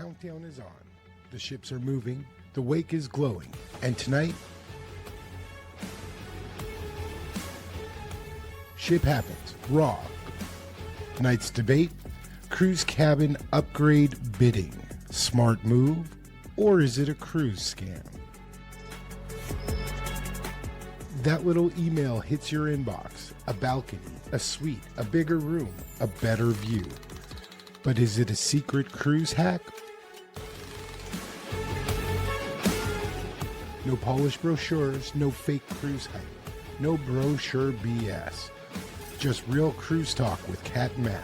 countdown is on. The ships are moving, the wake is glowing, and tonight, ship happens, raw. Tonight's debate, cruise cabin upgrade bidding. Smart move, or is it a cruise scam? That little email hits your inbox, a balcony, a suite, a bigger room, a better view. But is it a secret cruise hack? No polished brochures, no fake cruise hype, no brochure BS. Just real cruise talk with Kat and Matt.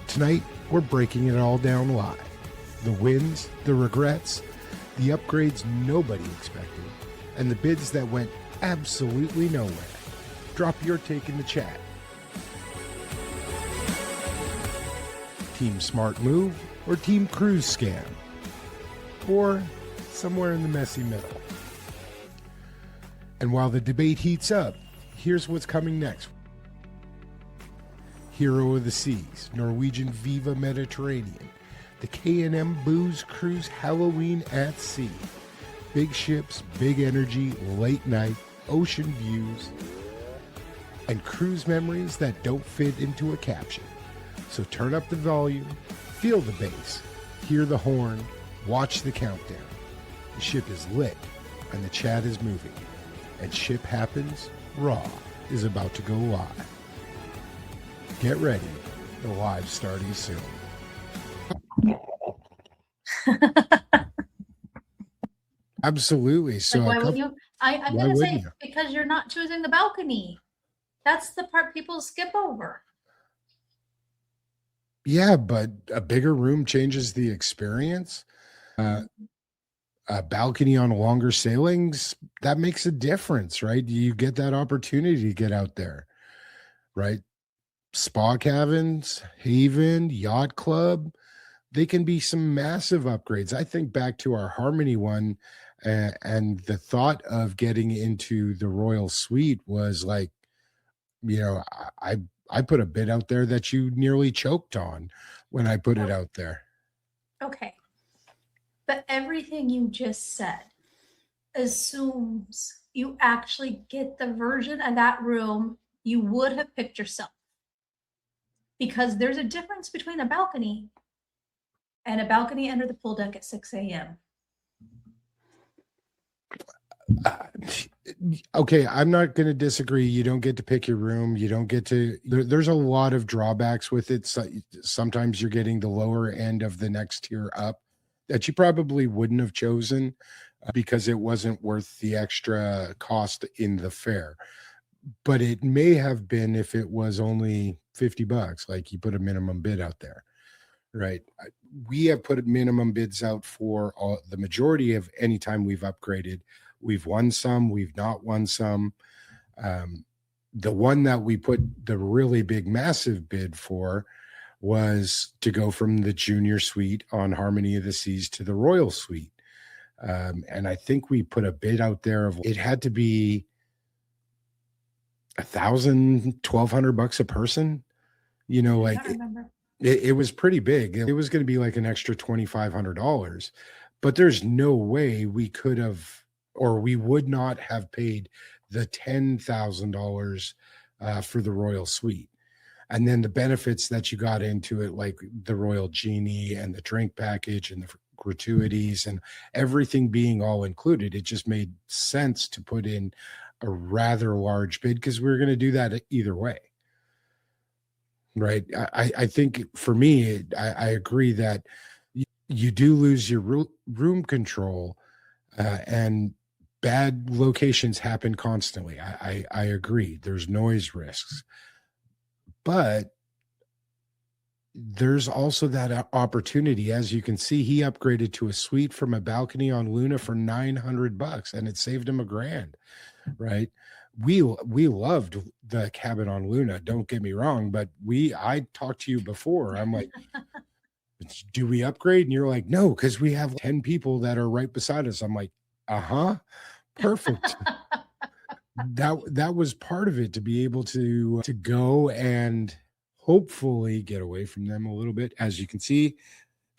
Tonight, we're breaking it all down live. The wins, the regrets, the upgrades nobody expected, and the bids that went absolutely nowhere. Drop your take in the chat. Team Smart Move or Team Cruise Scam? Or somewhere in the messy middle. And while the debate heats up, here's what's coming next. Hero of the Seas, Norwegian Viva Mediterranean, the K&M Booze Cruise Halloween at Sea. Big ships, big energy, late night, ocean views, and cruise memories that don't fit into a caption. So turn up the volume, feel the bass, hear the horn, watch the countdown. The ship is lit and the chat is moving. And ship happens, raw is about to go live. Get ready, the live starting soon. Absolutely. So why would you? I'm why gonna say wouldn't you? because you're not choosing the balcony. That's the part people skip over. Yeah, but a bigger room changes the experience. A balcony on longer sailings, that makes a difference, right? You get that opportunity to get out there, right? Spa cabins, Haven, Yacht Club, they can be some massive upgrades. I think back to our Harmony one, and the thought of getting into the Royal Suite was like, you know, I put a bid out there that you nearly choked on when I put it out there. Okay. But everything you just said assumes you actually get the version of that room you would have picked yourself. Because there's a difference between a balcony and a balcony under the pool deck at 6 a.m. Okay, I'm not going to disagree. You don't get to pick your room. You don't get to, there's a lot of drawbacks with it. So, sometimes you're getting the lower end of the next tier up that you probably wouldn't have chosen because it wasn't worth the extra cost in the fare. But it may have been if it was only $50, like you put a minimum bid out there, right? We have put minimum bids out for the majority of any time we've upgraded. We've won some, we've not won some. The one that we put the really big, massive bid for was to go from the junior suite on Harmony of the Seas to the Royal Suite. And I think we put a bid out there of it had to be $1,000-$1,200 a person. You know, like it was pretty big. It was going to be like an extra $2,500, but there's no way we could have, or we would not have paid the $10,000 for the Royal Suite. And then the benefits that you got into it, like the Royal Genie and the drink package and the gratuities and everything being all included, it just made sense to put in a rather large bid because we were going to do that either way. Right. I think for me, I agree that you do lose your room control and bad locations happen constantly. I agree. There's noise risks. But there's also that opportunity. As you can see, he upgraded to a suite from a balcony on Luna for $900 and it saved him $1,000, right? We loved the cabin on Luna, don't get me wrong, but I talked to you before. I'm like, do we upgrade? And you're like, no, because we have 10 people that are right beside us. I'm like, perfect. that was part of it, to be able to go and hopefully get away from them a little bit. As you can see,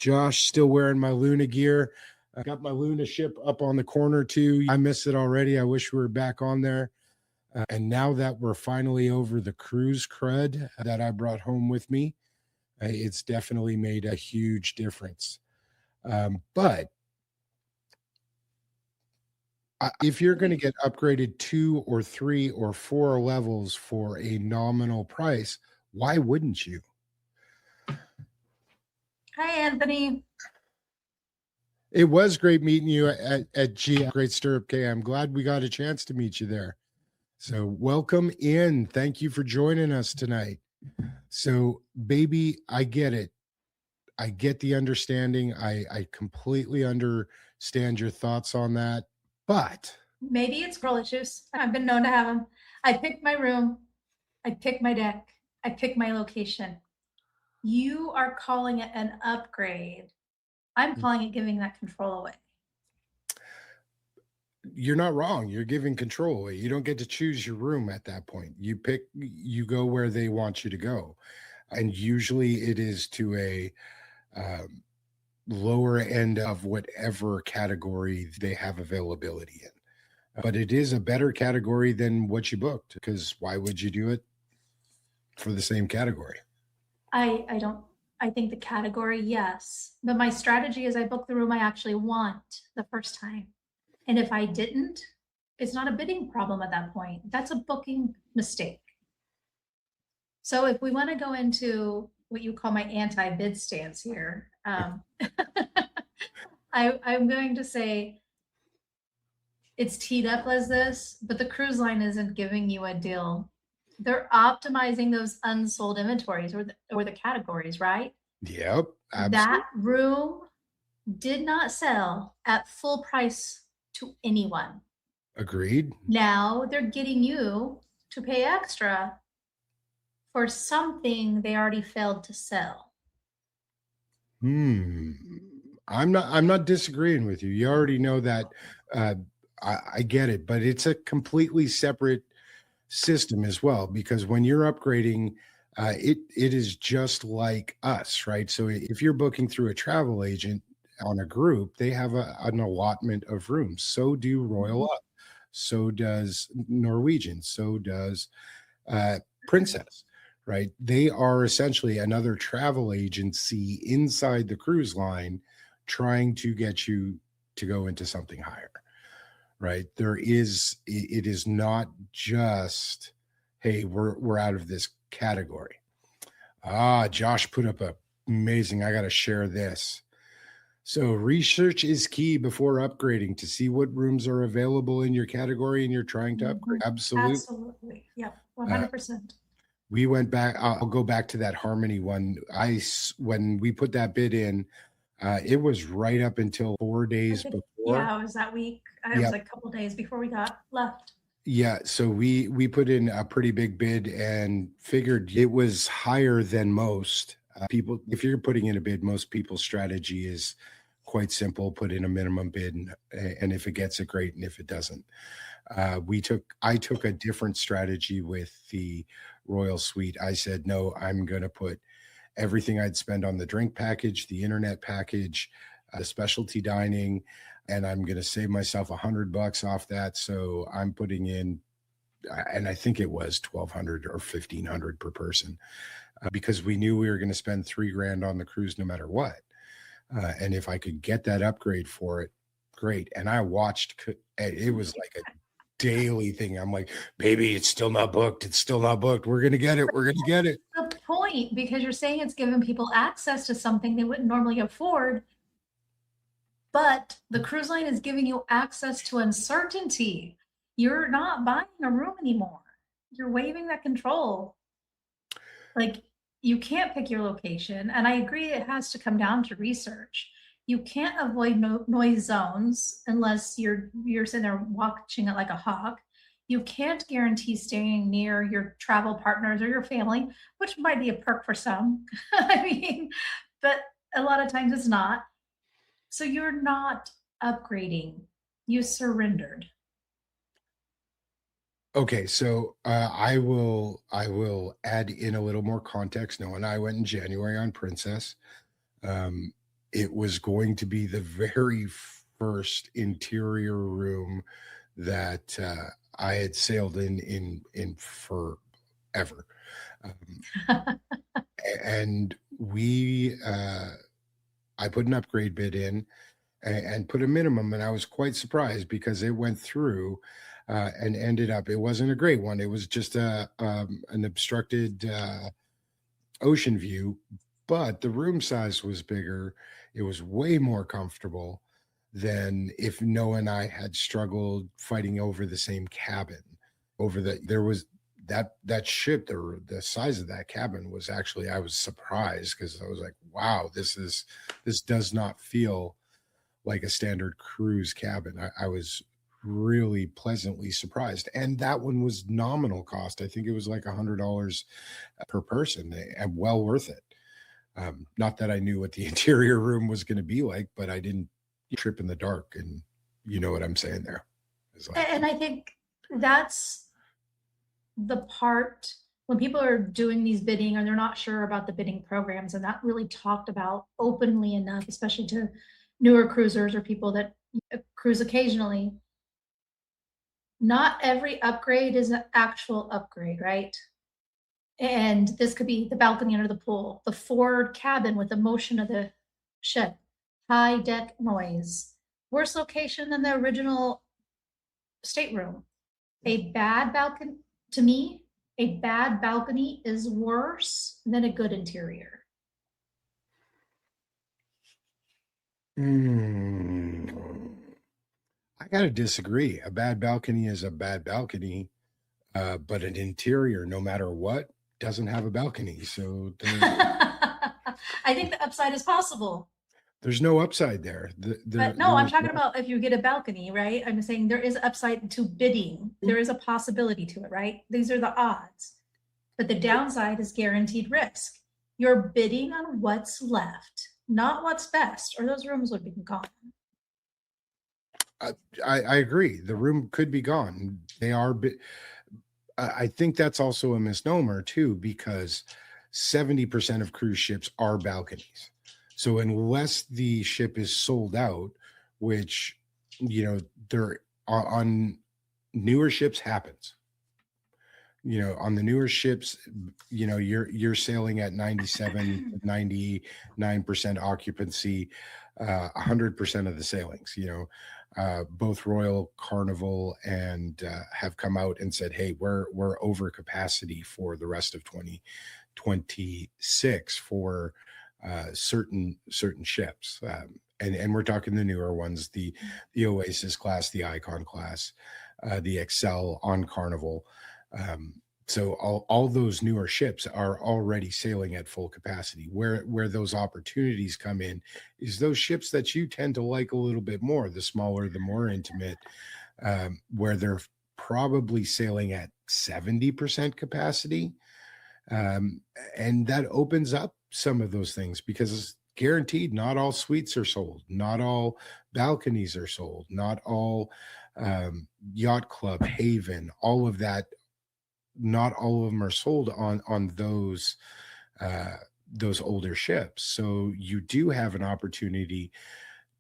Josh still wearing my Luna gear. I got my Luna ship up on the corner too. I miss it already. I wish we were back on there. And now that we're finally over the cruise crud that I brought home with me, it's definitely made a huge difference. But if you're going to get upgraded 2 or 3 or 4 levels for a nominal price, why wouldn't you? Hi, Anthony. It was great meeting you at Great Stirrup K. I'm glad we got a chance to meet you there. So welcome in. Thank you for joining us tonight. So, baby, I get it. I get the understanding. I completely understand your thoughts on that. But maybe it's girl issues. I've been known to have them. I pick my room. I pick my deck. I pick my location. You are calling it an upgrade. I'm calling it giving that control away. You're not wrong. You're giving control away. You don't get to choose your room at that point. You go where they want you to go. And usually it is to a lower end of whatever category they have availability in. But it is a better category than what you booked, because why would you do it for the same category? I think the category, yes. But my strategy is I book the room I actually want the first time. And if I didn't, it's not a bidding problem at that point. That's a booking mistake. So if we want to go into what you call my anti-bid stance here, I'm going to say it's teed up as this, but the cruise line isn't giving you a deal. They're optimizing those unsold inventories or the categories, right? Yep, absolutely. That room did not sell at full price to anyone. Agreed. Now they're getting you to pay extra for something they already failed to sell. I'm not disagreeing with you. You already know that. I get it, but it's a completely separate system as well, because when you're upgrading, it is just like us, right? So if you're booking through a travel agent on a group, they have an allotment of rooms. So do RoyalUp, so does Norwegian, so does Princess, right? They are essentially another travel agency inside the cruise line trying to get you to go into something higher, right? It is not just, hey, we're out of this category. Josh put up amazing. I got to share this. So research is key before upgrading to see what rooms are available in your category and you're trying to upgrade. Absolutely. Yep. 100%. We went back. I'll go back to that Harmony one. When we put that bid in, it was right up until 4 days before. Yeah, it was that week. It was like a couple days before we got left. Yeah, so we put in a pretty big bid and figured it was higher than most people. If you're putting in a bid, most people's strategy is quite simple: put in a minimum bid, and if it gets it, great, and if it doesn't, I took a different strategy with the Royal Suite. I said, no, I'm going to put everything I'd spend on the drink package, the internet package, the specialty dining, and I'm going to save myself $100 off that. So I'm putting in, and I think it was $1,200 or $1,500 per person, because we knew we were going to spend $3,000 on the cruise no matter what. And if I could get that upgrade for it, great. And I watched, it was like a daily thing. I'm like, baby, it's still not booked. It's still not booked. We're going to get it. We're going to get it. The point, because you're saying it's giving people access to something they wouldn't normally afford. But the cruise line is giving you access to uncertainty. You're not buying a room anymore. You're waiving that control. Like, you can't pick your location. And I agree it has to come down to research. You can't avoid noise zones unless you're sitting there watching it like a hawk. You can't guarantee staying near your travel partners or your family, which might be a perk for some. I mean, but a lot of times it's not. So you're not upgrading. You surrendered. Okay, so I will add in a little more context. No, and I went in January on Princess. Um, it was going to be the very first interior room that I had sailed in forever. Um, and I put an upgrade bid in and put a minimum, and I was quite surprised because it went through and ended up. It wasn't a great one. It was just an obstructed ocean view, but the room size was bigger. It was way more comfortable than if Noah and I had struggled fighting over the same cabin. Over the there was that ship, the size of that cabin was actually, I was surprised because I was like, wow, this does not feel like a standard cruise cabin. I was really pleasantly surprised. And that one was nominal cost. I think it was like $100 per person and well worth it. Not that I knew what the interior room was going to be like, but I didn't trip in the dark. And you know what I'm saying there. It's like, And I think that's the part when people are doing these bidding or they're not sure about the bidding programs and not really talked about openly enough, especially to newer cruisers or people that cruise occasionally. Not every upgrade is an actual upgrade, right? And this could be the balcony under the pool, the forward cabin with the motion of the ship, high deck noise, worse location than the original stateroom. A bad balcony, to me, a bad balcony is worse than a good interior. I got to disagree. A bad balcony is a bad balcony, but an interior, no matter what, doesn't have a balcony. So I think the upside is possible. there's no upside there. But no, I'm talking about if you get a balcony, right? I'm saying there is upside to bidding. There is a possibility to it, right? These are the odds. But the downside is guaranteed risk. You're bidding on what's left, not what's best, or those rooms would be gone. I agree. The room could be gone. They are. I think that's also a misnomer too, because 70% of cruise ships are balconies. So unless the ship is sold out, which they're on newer ships happens. On the newer ships, you're sailing at 97, 99% occupancy, 100% of the sailings. Both Royal, Carnival, and have come out and said, "Hey, we're over capacity for the rest of 2026 for certain ships." And we're talking the newer ones, the Oasis class, the Icon class, the Excel on Carnival. So all those newer ships are already sailing at full capacity. Where those opportunities come in is those ships that you tend to like a little bit more, the smaller, the more intimate, where they're probably sailing at 70% capacity. And that opens up some of those things because it's guaranteed not all suites are sold, not all balconies are sold, not all yacht club, Haven, all of that, not all of them are sold on those older ships. So you do have an opportunity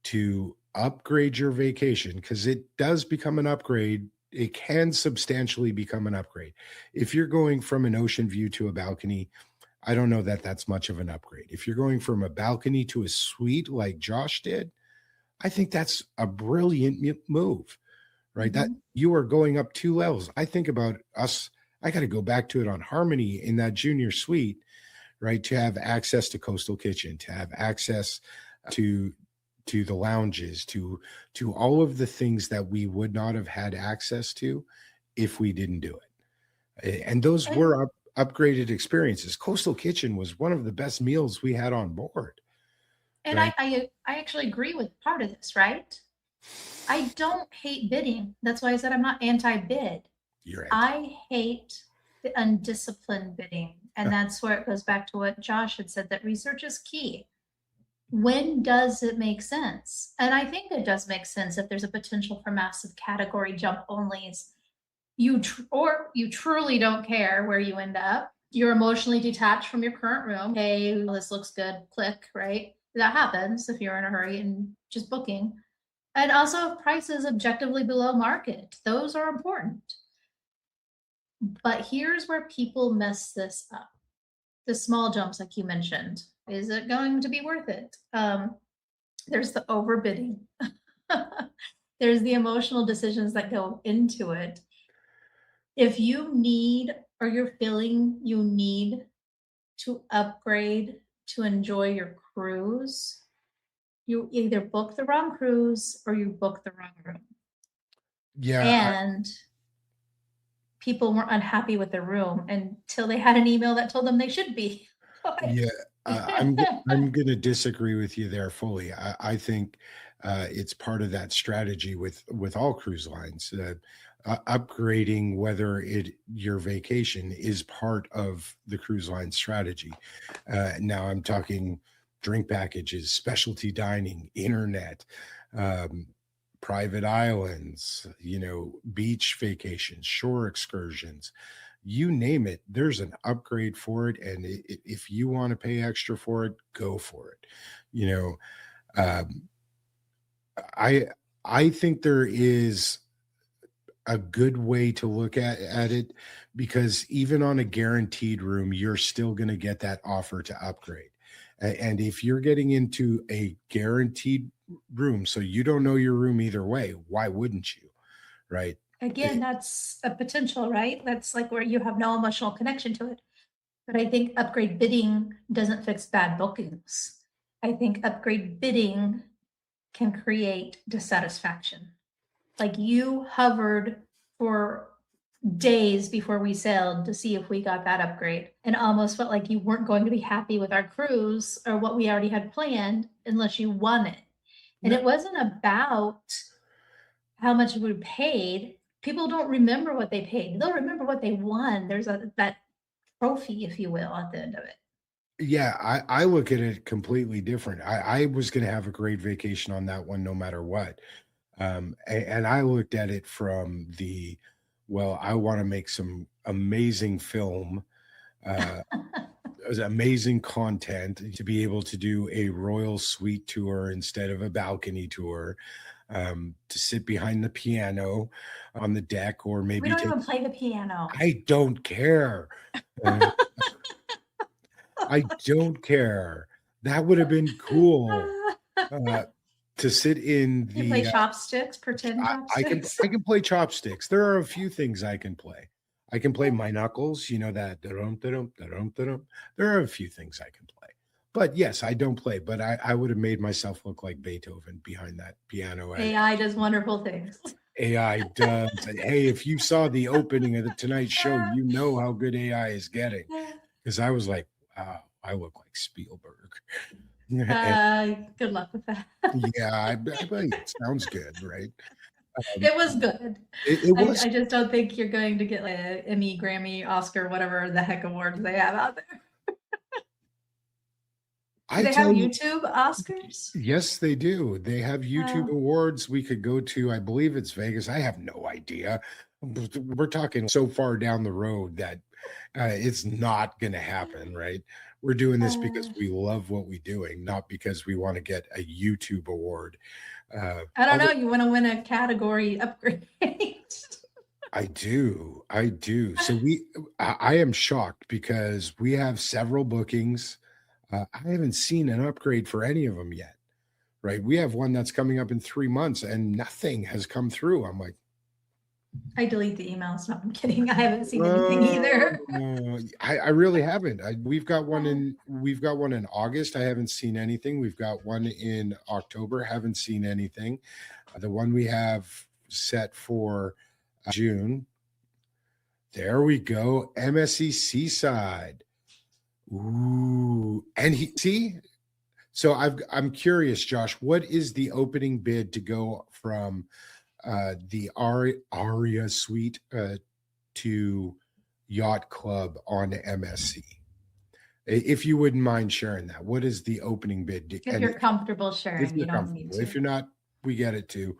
to upgrade your vacation, because it does become an upgrade. It can substantially become an upgrade. If you're going from an ocean view to a balcony, I don't know that that's much of an upgrade. If you're going from a balcony to a suite like Josh did, I think that's a brilliant move, right? That you are going up 2 levels. I think about us. I got to go back to it on Harmony in that junior suite, right? To have access to Coastal Kitchen, to have access to the lounges, to all of the things that we would not have had access to if we didn't do it. And those were upgraded experiences. Coastal Kitchen was one of the best meals we had on board. And right? I actually agree with part of this, right? I don't hate bidding. That's why I said I'm not anti-bid. You're right. I hate the undisciplined bidding. And that's where it goes back to what Josh had said, that research is key. When does it make sense? And I think it does make sense if there's a potential for massive category jump onlys. or you truly don't care where you end up. You're emotionally detached from your current room. Hey, this looks good. Click, right? That happens if you're in a hurry and just booking. And also, if price is objectively below market, those are important. But here's where people mess this up. The small jumps, like you mentioned, is it going to be worth it? There's the overbidding. There's the emotional decisions that go into it. If you need, or you're feeling you need to upgrade to enjoy your cruise, you either book the wrong cruise or you book the wrong room. Yeah. And people weren't unhappy with their room until they had an email that told them they should be. Yeah, I'm gonna disagree with you there fully. I think it's part of that strategy with all cruise lines. Upgrading, whether it your vacation, is part of the cruise line strategy. Now I'm talking drink packages, specialty dining, internet, um, private islands, beach vacations, shore excursions, you name it, there's an upgrade for it. And if you want to pay extra for it, go for it. You know, um, I I think there is a good way to look at it, because even on a guaranteed room, you're still going to get that offer to upgrade. And if you're getting into a guaranteed room, so you don't know your room either way, why wouldn't you? Right. Again, that's a potential, right? That's like where you have no emotional connection to it. But I think upgrade bidding doesn't fix bad bookings. I think upgrade bidding can create dissatisfaction. Like you hovered for days before we sailed to see if we got that upgrade and almost felt like you weren't going to be happy with our cruise or what we already had planned unless you won it. And it wasn't about how much we paid. People don't remember what they paid. They'll remember what they won. There's that trophy, if you will, at the end of it. Yeah, I look at it completely different. I was going to have a great vacation on that one, no matter what. And I looked at it from well, I want to make some amazing film, uh, amazing content to be able to do a royal suite tour instead of a balcony tour, to sit behind the piano on the deck, or We maybe don't take, even play the piano. I don't care. Uh, I don't care. That would have been cool, uh, to sit in You play the, chopsticks, pretend chopsticks. I can play chopsticks. There are a few things I can play. I can play my knuckles, that da-dum, da-dum, da-dum, da-dum. There are a few things I can play. But yes, I don't play, but I would have made myself look like Beethoven behind that piano. AI does wonderful things. AI does. Hey, if you saw the opening of the Tonight Show, you know how good AI is getting. Because I was like, wow, I look like Spielberg. Good luck with that. Yeah, I bet it sounds good, right? It was good. It was. I just don't think you're going to get like an Emmy, Grammy, Oscar, whatever the heck awards they have out there. Do they have YouTube Oscars? Yes, they do. They have YouTube awards. We could go to, I believe it's Vegas. I have no idea. We're talking so far down the road that it's not going to happen, right? We're doing this because we love what we're doing, not because we want to get a YouTube award. I don't know. You want to win a category upgrade? I do. I do. So I am shocked because we have several bookings. I haven't seen an upgrade for any of them yet, right? We have one that's coming up in 3 months and nothing has come through. I'm like, I delete the emails. No, I'm kidding. I haven't seen anything either. I really haven't. We've got one in August. I haven't seen anything. We've got one in October. Haven't seen anything. The one we have set for June. There we go. MSC Seaside. Ooh, and so I'm curious, Josh, what is the opening bid to go from the Aria Suite to Yacht Club on MSC? If you wouldn't mind sharing that, what is the opening bid? If you're comfortable sharing, you don't need to. If you're not, we get it too.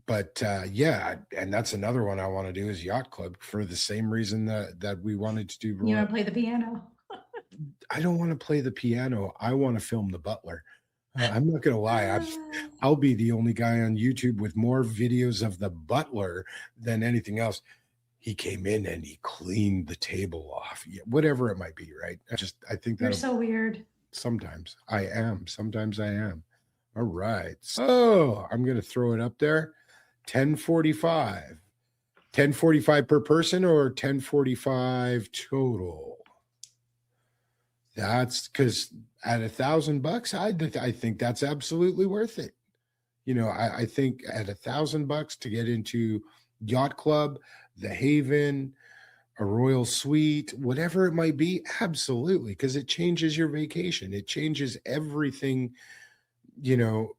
But yeah, and that's another one I want to do is yacht club for the same reason that we wanted to do You want to play the piano? I don't want to play the piano. I want to film the butler. I'm not gonna lie. I'll be the only guy on YouTube with more videos of the butler than anything else. He came in and he cleaned the table off. Yeah, whatever it might be, right? I think You're that so weird. sometimes I am. Sometimes I am. All right. So I'm gonna throw it up there. 1045. 1045 per person or 1045 total? That's because at $1,000, I think that's absolutely worth it. You know, I think at $1,000 to get into yacht club, the Haven, a royal suite, whatever it might be, absolutely, because it changes your vacation. It changes everything, you know,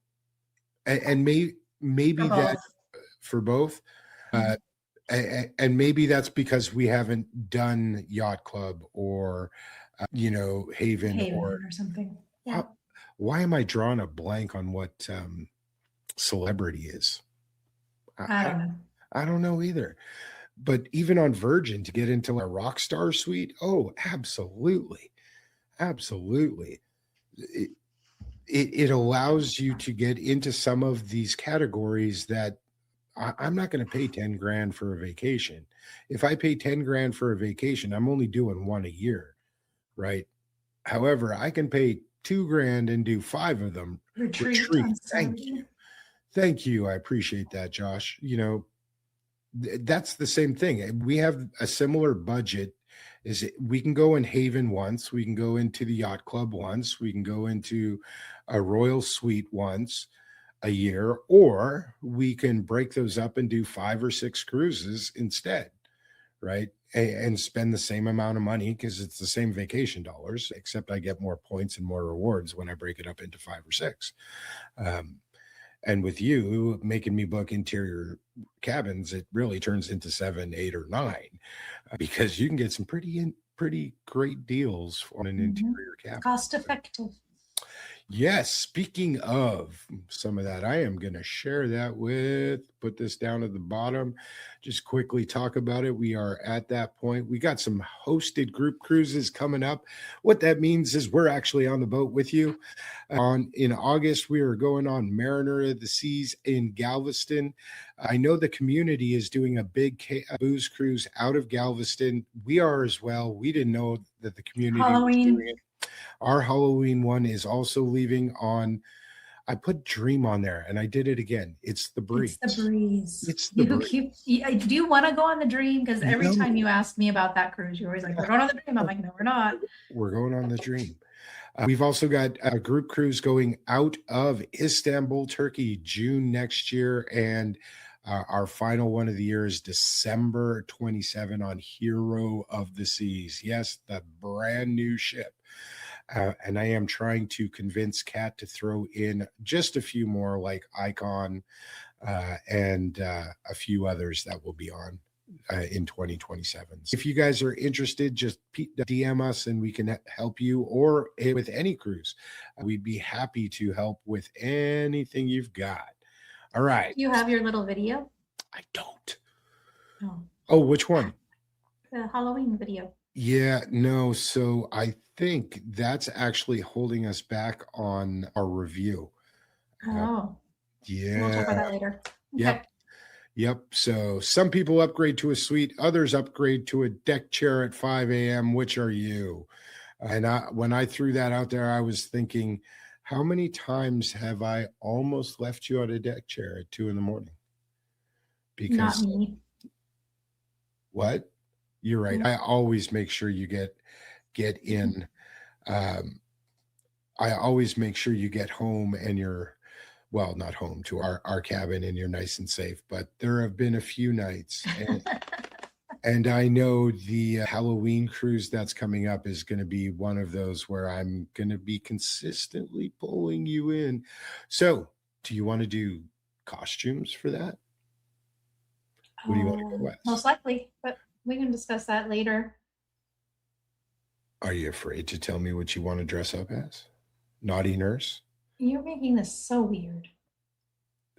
and For maybe that both. for both. Uh, and maybe that's because we haven't done yacht club or Haven or Haven or something. Yeah. why am I drawing a blank on what celebrity is? I, I I don't know. I don't know either. But even on Virgin to get into a rock star suite, oh, absolutely, absolutely. It allows you to get into some of these categories that I'm not going to pay 10 grand for a vacation. If I pay 10 grand for a vacation, I'm only doing one a year, right? However, I can pay 2 grand and do 5 of them. Retreat Retreat. on Thank you. Saturday. Thank you. I appreciate that, Josh. That's the same thing. We have a similar budget. We can go in Haven once, we can go into the yacht club once, we can go into a royal suite once a year, or we can break those up and do 5 or 6 cruises instead, right? And spend the same amount of money because it's the same vacation dollars, except I get more points and more rewards when I break it up into 5 or 6. Um, and with you making me book interior cabins, it really turns into 7, 8, or 9 because you can get some pretty great deals on an interior cabin. Cost effective. Yes, speaking of some of that, I am going to share that put this down at the bottom, just quickly talk about it. We are at that point. We got some hosted group cruises coming up. What that means is we're actually on the boat with you. In August, we are going on Mariner of the Seas in Galveston. I know the community is doing a big booze cruise out of Galveston. We are as well. We didn't know that the community was doing Halloween. it. Our Halloween one is also leaving on. I put Dream on there and I did it again. It's the breeze. It's the breeze. It's the breeze. Do you want to go on the Dream? Because every No. time you ask me about that cruise, you're always like, we're going on the Dream. I'm like, no, we're not. We're going on the Dream. We've also got a group cruise going out of Istanbul, Turkey, June next year. And our final one of the year is December 27 on Hero of the Seas. Yes, the brand new ship. And I am trying to convince Kat to throw in just a few more like Icon and a few others that will be on in 2027. So if you guys are interested, just DM us and we can help you or with any cruise. We'd be happy to help with anything you've got. All right. You have your little video? I don't. Oh, which one? The Halloween video. Yeah, no. So I think that's actually holding us back on our review. Oh. Yeah. We'll talk about that later. Okay. Yep. Yep. So some people upgrade to a suite, others upgrade to a deck chair at 5 a.m. Which are you? And when I threw that out there, I was thinking, how many times have I almost left you on a deck chair at 2 a.m? Because not me. What? You're right. I always make sure you get in. I always make sure you get home and you're, well, not home to our cabin and you're nice and safe. But there have been a few nights, and I know the Halloween cruise that's coming up is going to be one of those where I'm going to be consistently pulling you in. So, do you want to do costumes for that? What do you want to go with? Most likely, but we can discuss that later. Are you afraid to tell me what you want to dress up as? Naughty nurse? You're making this so weird.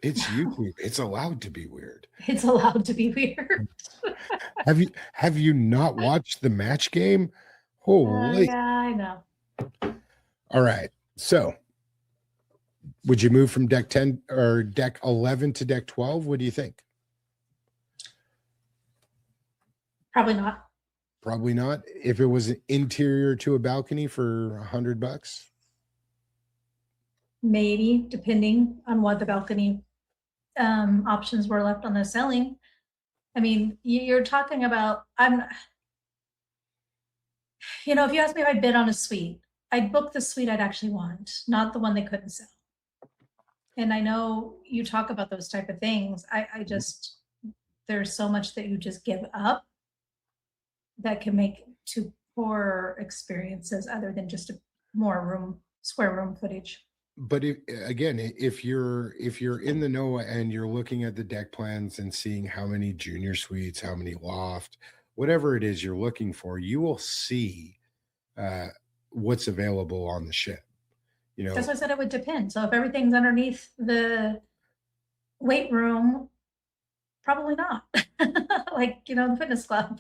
It's YouTube. It's allowed to be weird. It's allowed to be weird. Have you not watched the match game? Holy. Yeah, I know. All right. So would you move from deck 10 or deck 11 to deck 12? What do you think? Probably not. Probably not. If it was an interior to a balcony for $100. Maybe, depending on what the balcony options were left on the selling. I mean, you're talking about, if you ask me if I bid on a suite, I'd book the suite I'd actually want, not the one they couldn't sell. And I know you talk about those type of things. I just, there's so much that you just give up that can make to poor experiences other than just a more square room footage. But if you're in the know and you're looking at the deck plans and seeing how many junior suites, how many loft, whatever it is you're looking for, you will see what's available on the ship. That's why I said it would depend. So if everything's underneath the weight room, probably not. Like, the fitness club.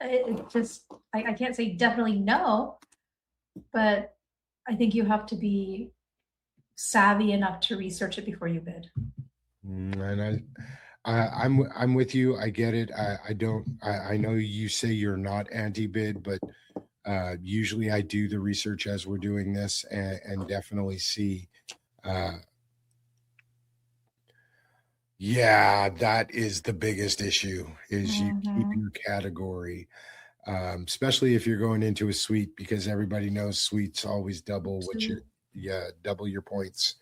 It just, I can't say definitely no, but I think you have to be savvy enough to research it before you bid. And I'm with you. I get it. I know you say you're not anti-bid, but usually I do the research as we're doing this and definitely see. Yeah, that is the biggest issue is you keep your category, especially if you're going into a suite, because everybody knows suites always double double your points.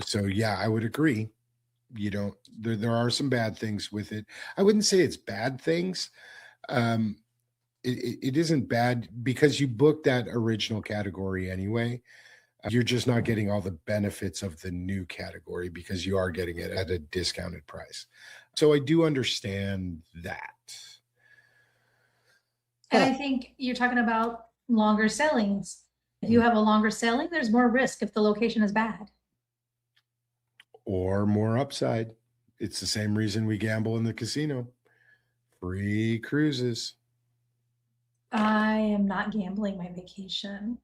So yeah, I would agree. There are some bad things with it. I wouldn't say it's bad things. It isn't bad because you booked that original category anyway. You're just not getting all the benefits of the new category because you are getting it at a discounted price. So I do understand that. And I think you're talking about longer sailings. If you have a longer sailing, there's more risk if the location is bad. Or more upside. It's the same reason we gamble in the casino. Free cruises. I am not gambling my vacation.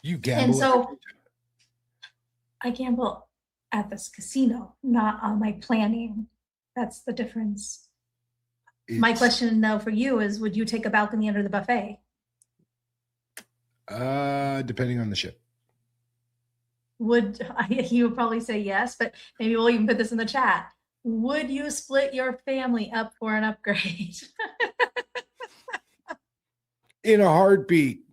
You gamble. And so I gamble at this casino, not on my planning. That's the difference. My question though for you is, would you take a balcony under the buffet? Depending on the ship. You would probably say yes, but maybe we'll even put this in the chat. Would you split your family up for an upgrade? In a heartbeat.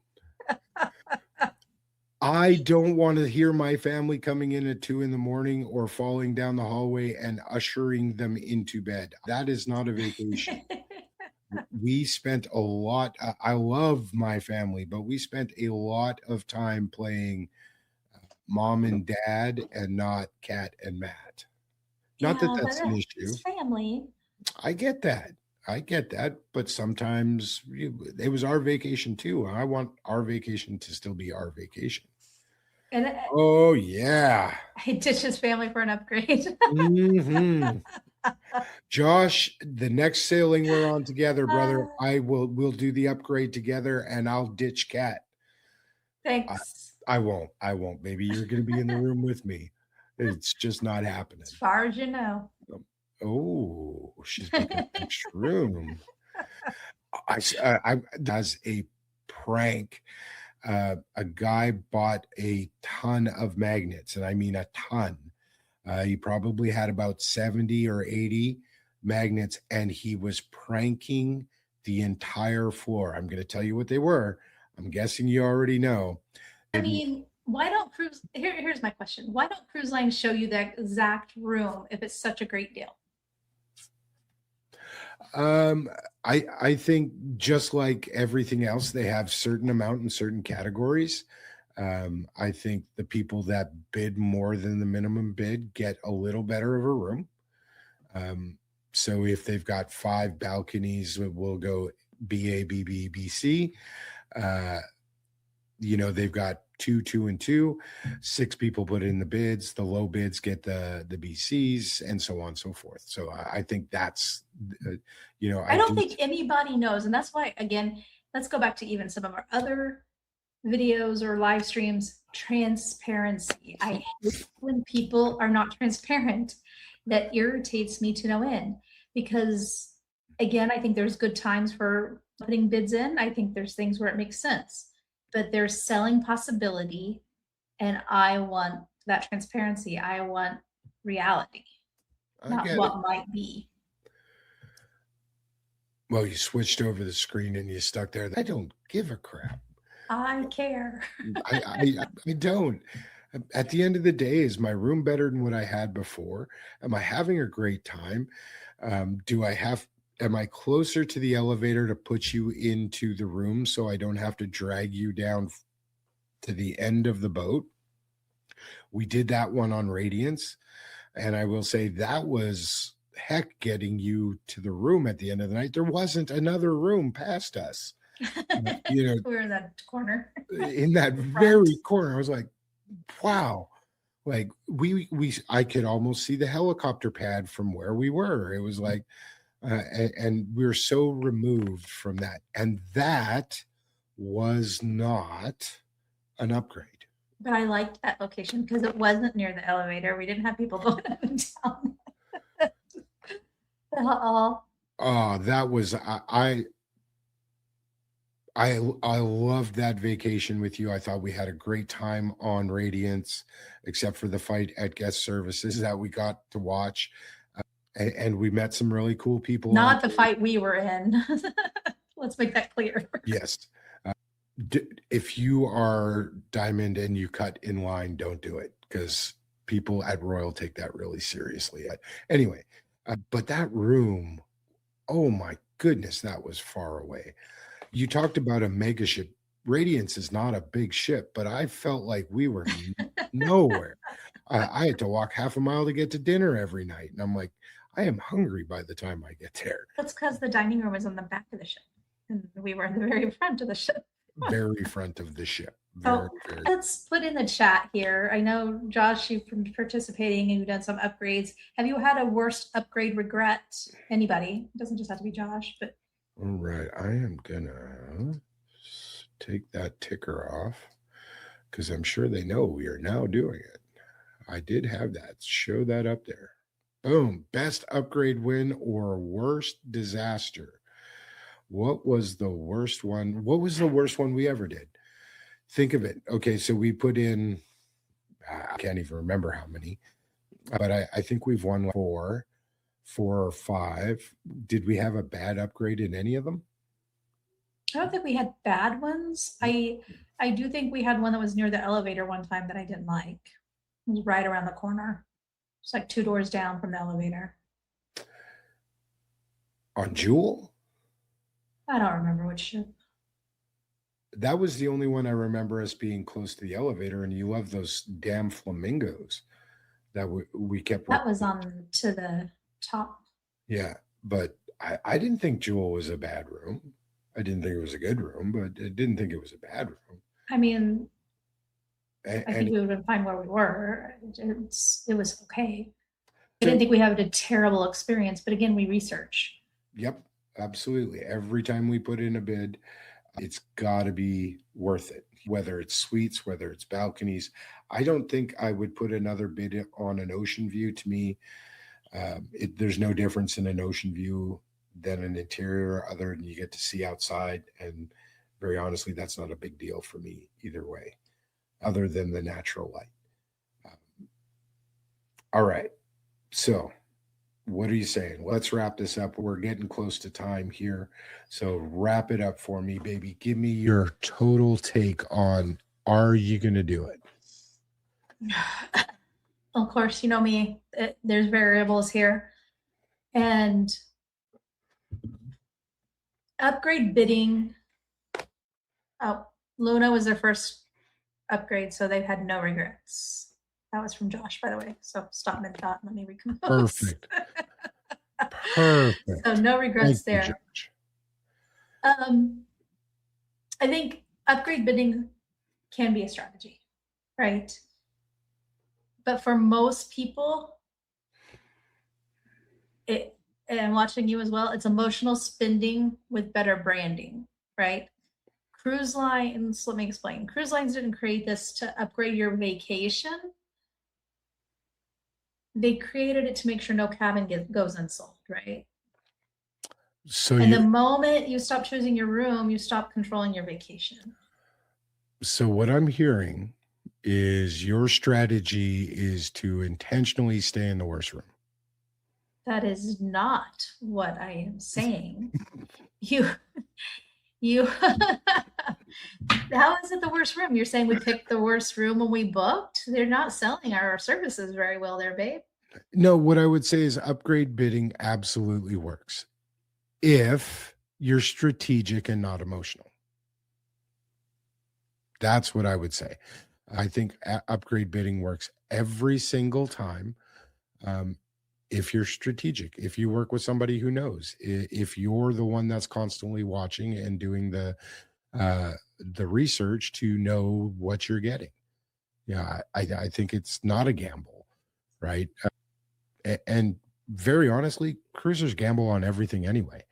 I don't want to hear my family coming in at 2 a.m. or falling down the hallway and ushering them into bed. That is not a vacation. We spent a lot. I love my family, but we spent a lot of time playing mom and dad and not Kat and Matt. Not that that's an issue. It's family. I get that. But sometimes it was our vacation too. I want our vacation to still be our vacation. And oh yeah, he ditched his family for an upgrade. Josh, the next sailing we're on together, brother, we'll do the upgrade together, and I'll ditch Kat. Thanks. I won't. Maybe you're going to be in the room with me. It's just not happening. As far as you know. Oh, she's booking next room. I as a prank, a guy bought a ton of magnets, and I mean a ton. He probably had about 70 or 80 magnets, and he was pranking the entire floor. I'm going to tell you what they were. I'm guessing you already know. I mean, why don't cruise? Here's my question. Why don't cruise lines show you the exact room if it's such a great deal? I think just like everything else, they have certain amount in certain categories. I think the people that bid more than the minimum bid get a little better of a room. So if they've got 5 balconies, we'll go BA, BB, BC. they've got two, and two. 6 people put in the bids. The low bids get the BCs, and so on and so forth. So I think that's, I don't think anybody knows. And that's why, again, let's go back to even some of our other videos or live streams. Transparency. I hate when people are not transparent. That irritates me to no end, because again, I think there's good times for putting bids in. I think there's things where it makes sense, but there's selling possibility, and I want that transparency. I want reality, not what might be. Well, you switched over the screen and you stuck there. I don't give a crap. I care. I don't. At the end of the day, is my room better than what I had before? Am I having a great time? Am I closer to the elevator to put you into the room so I don't have to drag you down to the end of the boat? We did that one on Radiance, and I will say that was heck getting you to the room at the end of the night. There wasn't another room past us. We were in that corner. In that very corner. I was like, wow. Like I could almost see the helicopter pad from where we were. It was like, and we're so removed from that. And that was not an upgrade. But I liked that location because it wasn't near the elevator. We didn't have people going up and down. That was, I loved that vacation with you. I thought we had a great time on Radiance, except for the fight at guest services that we got to watch. And we met some really cool people. Not the fight we were in. Let's make that clear. Yes. If you are Diamond and you cut in line, don't do it, because people at Royal take that really seriously. Anyway, but that room, oh my goodness, that was far away. You talked about a mega ship. Radiance is not a big ship, but I felt like we were nowhere. I had to walk half a mile to get to dinner every night. And I'm like, I am hungry by the time I get there. That's because the dining room was on the back of the ship, and we were in the very front of the ship. Very front of the ship. Let's put in the chat here. I know, Josh, you've been participating and you've done some upgrades. Have you had a worst upgrade regret? Anybody? It doesn't just have to be Josh, but. All right. I am going to take that ticker off because I'm sure they know we are now doing it. I did have that. Show that up there. Boom. Best upgrade win or worst disaster. What was the worst one? What was the worst one we ever did? Think of it. Okay, so we put in, I can't even remember how many, but I think we've won 4 or 5. Did we have a bad upgrade in any of them? I don't think we had bad ones. I do think we had one that was near the elevator one time that I didn't like. It was right around the corner. It's like 2 doors down from the elevator. On Jewel? I don't remember which ship. That was the only one I remember us being close to the elevator, and you love those damn flamingos that we kept. That was on to the top. Yeah, but I didn't think Jewel was a bad room. I didn't think it was a good room, but I didn't think it was a bad room. I mean, I think we would have been fine where we were. It was okay. I didn't think we had a terrible experience, but again, we research. Yep, absolutely. Every time we put in a bid, it's got to be worth it, whether it's suites, whether it's balconies. I don't think I would put another bid on an ocean view. To me, there's no difference in an ocean view than an interior, other than you get to see outside. And very honestly, that's not a big deal for me either way, other than the natural light. All right. So what are you saying? Let's wrap this up. We're getting close to time here. So wrap it up for me, baby. Give me your total take on, are you going to do it? Of course, you know me, there's variables here. And upgrade bidding. Oh, Luna was their first upgrade, so they've had no regrets. That was from Josh, by the way. So stop mid-thought and let me recompose. Perfect. Perfect. So no regrets there. I think upgrade bidding can be a strategy, right? But for most people, and I'm watching you as well, it's emotional spending with better branding, right? Cruise lines, let me explain. Cruise lines didn't create this to upgrade your vacation. They created it to make sure no cabin goes unsold, right? So And the you moment you stop choosing your room, you stop controlling your vacation. so what I'm hearing is your strategy is to intentionally stay in the worst room. That is not what I am saying. You how is it the worst room? You're saying we picked the worst room when we booked? They're not selling our services very well there, babe. No, what I would say is upgrade bidding absolutely works if you're strategic and not emotional. That's what I would say. I think upgrade bidding works every single time. If you're strategic, if you work with somebody who knows, if you're the one that's constantly watching and doing the research to know what you're getting. Yeah, I think it's not a gamble, right? And very honestly, cruisers gamble on everything anyway.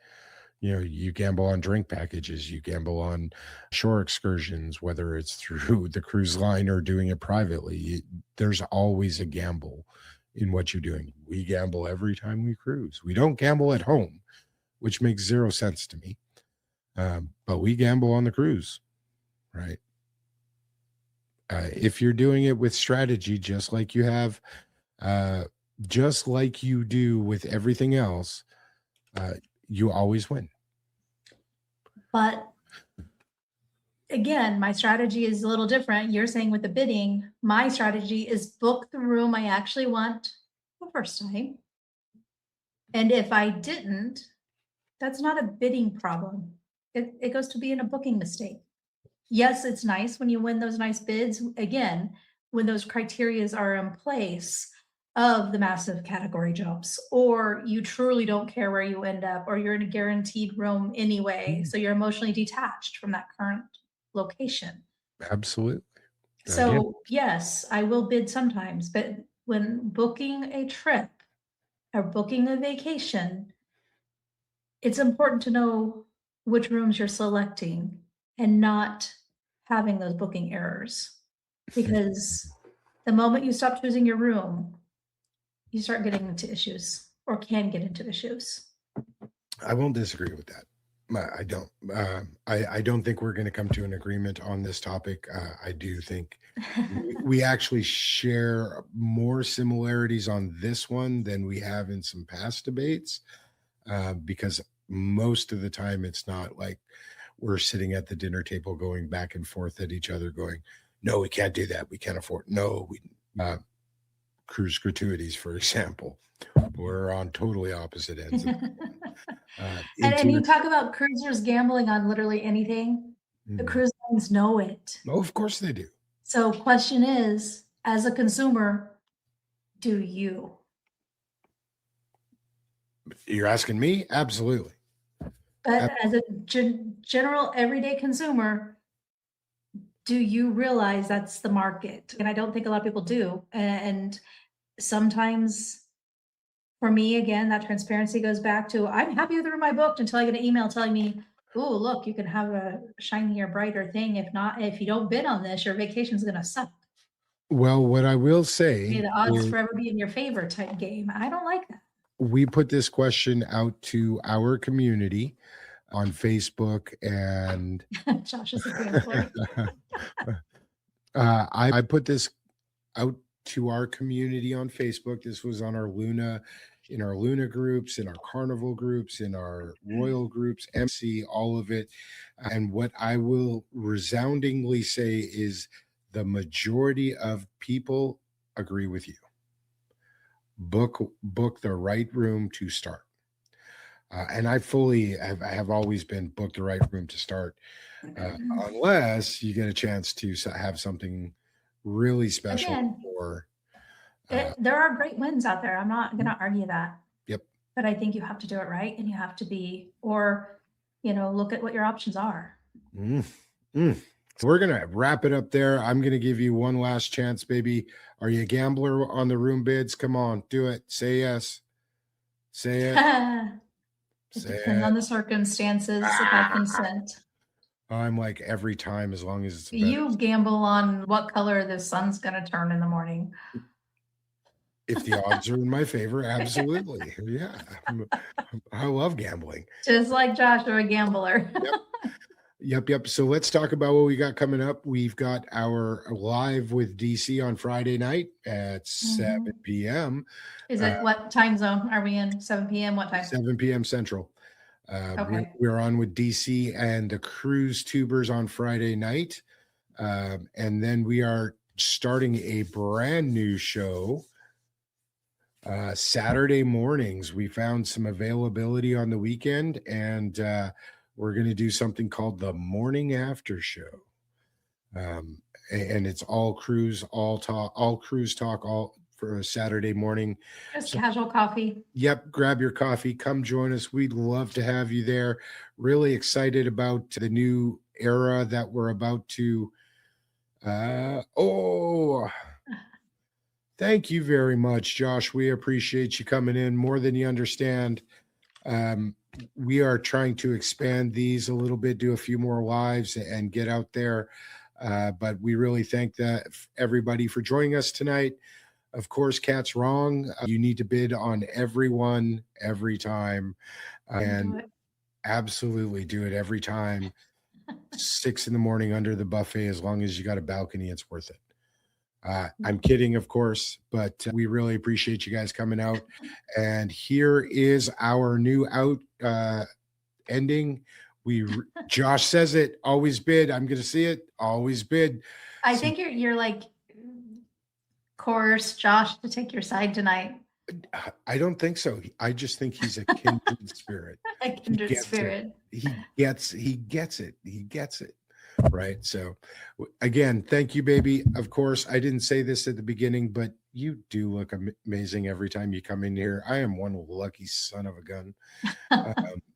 You gamble on drink packages, you gamble on shore excursions, whether it's through the cruise line or doing it privately. There's always a gamble in what you're doing. We gamble every time we cruise. We don't gamble at home, which makes zero sense to me. But we gamble on the cruise, right? If you're doing it with strategy, just like you do with everything else, you always win. But again, my strategy is a little different. You're saying with the bidding, my strategy is book the room I actually want the first time. And if I didn't, that's not a bidding problem. It goes to being a booking mistake. Yes, it's nice when you win those nice bids. Again, when those criterias are in place of the massive category jumps, or you truly don't care where you end up, or you're in a guaranteed room anyway. So you're emotionally detached from that current location. Absolutely. So yes, I will bid sometimes, but when booking a trip or booking a vacation, it's important to know which rooms you're selecting and not having those booking errors. Because the moment you stop choosing your room, you start getting into issues or can get into issues. I won't disagree with that. I don't. I don't think we're going to come to an agreement on this topic. I do think we actually share more similarities on this one than we have in some past debates, because most of the time it's not like we're sitting at the dinner table going back and forth at each other, going, "No, we can't do that. We can't afford." No, we cruise gratuities, for example. We're on totally opposite ends. And you talk about cruisers gambling on literally anything. The cruise lines know it. Oh, of course they do. So question is, as a consumer, do you? You're asking me? Absolutely. But as a general everyday consumer, do you realize that's the market? And I don't think a lot of people do. And sometimes for me, again, that transparency goes back to I'm happy with the room I booked until I get an email telling me, oh, look, you can have a shinier, brighter thing. If you don't bid on this, your vacation's going to suck. Well, what I will say, May the odds forever be in your favor type game. I don't like that. We put this question out to our community on Facebook, and Josh is a gambler. I put this out to our community on Facebook. This was on our Luna groups, in our Carnival groups, in our Royal groups, MC, all of it. And what I will resoundingly say is the majority of people agree with you. Book the right room to start. And I have always been book the right room to start, unless you get a chance to have something really special. Again, there are great wins out there. I'm not going to argue that. Yep. But I think you have to do it right, and you have to look at what your options are. So we're going to wrap it up there. I'm going to give you one last chance, baby. Are you a gambler on the room bids? Come on, do it. Say yes. Say it. It Say depends it. on the circumstances if I consent. I'm like every time, as long as it's better. You gamble on what color the sun's gonna turn in the morning. If the odds are in my favor, absolutely. Yeah. I love gambling. Just like Joshua, a gambler. Yep. So let's talk about what we got coming up. We've got our live with DC on Friday night at 7 p.m. Is it what time zone are we in? 7 p.m. What time? 7 p.m. Central. Okay. We're on with DC and the Cruise Tubers on Friday night. And then we are starting a brand new show Saturday mornings. We found some availability on the weekend, and we're going to do something called the Morning After Show. And it's all cruise talk, all for a Saturday morning. Just casual coffee. Yep. Grab your coffee. Come join us. We'd love to have you there. Really excited about the new era that we're about to. Thank you very much, Josh. We appreciate you coming in more than you understand. We are trying to expand these a little bit, do a few more lives and get out there. But we really thank everybody for joining us tonight. Of course, Kat's wrong. You need to bid on everyone every time, and absolutely do it every time. 6 a.m. under the buffet, as long as you got a balcony, it's worth it. I'm kidding, of course, but we really appreciate you guys coming out. And here is our new ending. Josh says it, always bid. I'm going to see it. Always bid. I think you're like, coerce Josh to take your side tonight. I don't think so. I just think he's a kindred spirit. A kindred spirit. He gets it. He gets it. Right. So again, thank you, baby. Of course, I didn't say this at the beginning, but you do look amazing every time you come in here. I am one lucky son of a gun.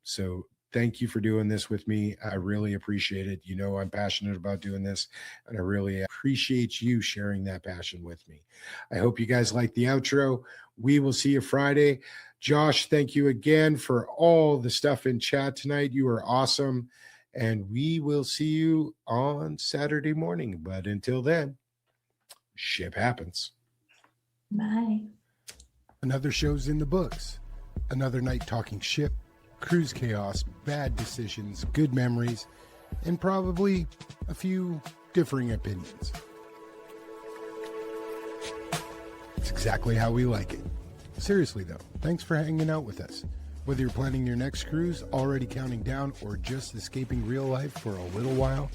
So thank you for doing this with me. I really appreciate it. You know, I'm passionate about doing this, and I really appreciate you sharing that passion with me. I hope you guys like the outro. We will see you Friday. Josh, thank you again for all the stuff in chat tonight. You are awesome. And we will see you on Saturday morning. But until then, ship happens. Bye. Another show's in the books. Another night talking ship, cruise chaos, bad decisions, good memories, and probably a few differing opinions. It's exactly how we like it. Seriously, though, thanks for hanging out with us. Whether you're planning your next cruise, already counting down, or just escaping real life for a little while,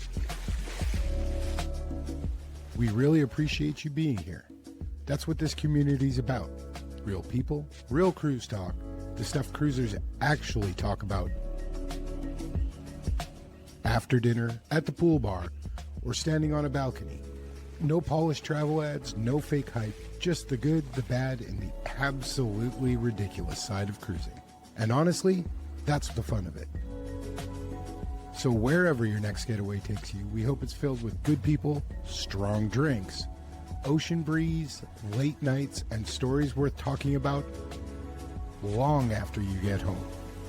we really appreciate you being here. That's what this community's about. Real people, real cruise talk, the stuff cruisers actually talk about. After dinner, at the pool bar, or standing on a balcony. No polished travel ads, no fake hype, just the good, the bad, and the absolutely ridiculous side of cruising. And honestly, that's the fun of it. So wherever your next getaway takes you, we hope it's filled with good people, strong drinks, ocean breeze, late nights, and stories worth talking about long after you get home.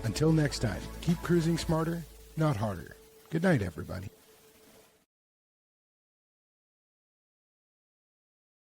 Until next time, keep cruising smarter, not harder. Good night, everybody.